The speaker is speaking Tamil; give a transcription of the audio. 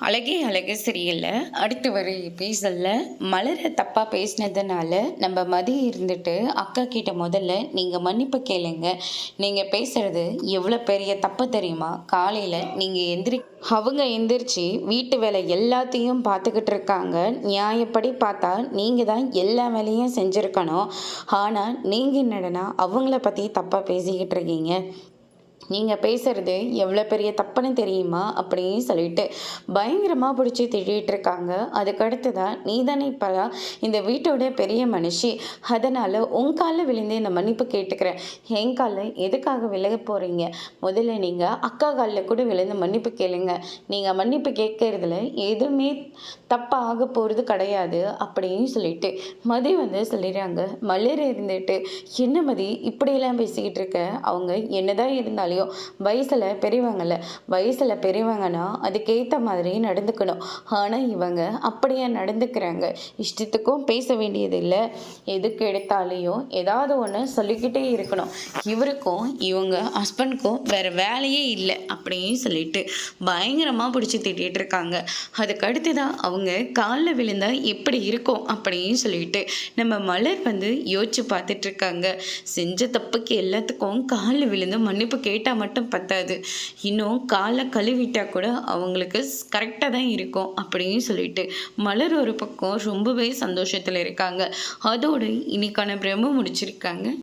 அழகே அழகு சரியில்ல. அடுத்து வர எபிசோட்ல மலர தப்பா பேசினதுனால நம்ம மதி இருந்துட்டு அக்கா கிட்ட முதல்ல நீங்க மன்னிப்பு கேளுங்க. நீங்க பேசுறது எவ்வளோ பெரிய தப்பு தெரியுமா? காலையில நீங்க அவங்க எந்திரிச்சு வீட்டு வேலை எல்லாத்தையும் பார்த்துக்கிட்டு இருக்காங்க. நியாயப்படி பார்த்தா நீங்க தான் எல்லா வேலையும் செஞ்சிருக்கணும். ஆனா நீங்க என்னடனா அவங்கள பத்தி தப்பா பேசிக்கிட்டு இருக்கீங்க. நீங்கள் பேசுறது எவ்வளோ பெரிய தப்புன்னு தெரியுமா அப்படின்னு சொல்லிட்டு பயங்கரமாக பிடிச்சி திட்டிகிட்டு இருக்காங்க. அதுக்கடுத்து தான் நீ தானே இப்போலாம் இந்த வீட்டோட பெரிய மனுஷி, அதனால் உன் காலில் விழுந்து இந்த மன்னிப்பு கேட்டுக்கிறேன். என் காலில் எதுக்காக விலக போகிறீங்க? முதல்ல நீங்கள் அக்கா காலில் கூட விழுந்து மன்னிப்பு கேளுங்க. நீங்கள் மன்னிப்பு கேட்கறதுல எதுவுமே தப்பாக ஆக போகிறது கிடையாது அப்படின்னு சொல்லிட்டு மதி சொல்லிடுறாங்க. மலர் இருந்துட்டு என்ன மதி இப்படியெல்லாம் பேசிக்கிட்டு இருக்க? அவங்க என்னதான் இருந்தாலும் வயசுல பெரியவங்கல்ல, வயசுல பெரியவங்கன்னா அதுக்கேற்ற மாதிரி நடந்துக்கணும். ஆனால் இவங்க அப்படியே நடந்துக்கிறாங்க. இஷ்டத்துக்கும் பேச வேண்டியது இல்லை, எதுக்கு எடுத்தாலையும் ஏதாவது ஒன்று சொல்லிக்கிட்டே இருக்கணும். இவருக்கும் இவங்க ஹஸ்பண்டுக்கும் வேற வேலையே இல்லை அப்படின்னு சொல்லிட்டு பயங்கரமாக பிடிச்சி திட்டிகிட்டு இருக்காங்க. அதுக்கடுத்து தான் அவங்க காலில் விழுந்தா எப்படி இருக்கும் அப்படின்னு சொல்லிட்டு நம்ம மலர் யோசிச்சு பார்த்துட்டு இருக்காங்க. செஞ்ச தப்புக்கு எல்லாத்துக்கும் காலில் விழுந்து மன்னிப்பு கேட்டால் மட்டும் பத்தாது, இன்னும் காலை கழுவிட்டா கூட அவங்களுக்கு கரெக்டாக தான் இருக்கும் அப்படின்னு சொல்லிட்டு மலர் ஒரு பக்கம் ரொம்பவே சந்தோஷத்தில் இருக்காங்க. அதோடு இன்னைக்கான பிரம்ம முடிச்சிருக்காங்க.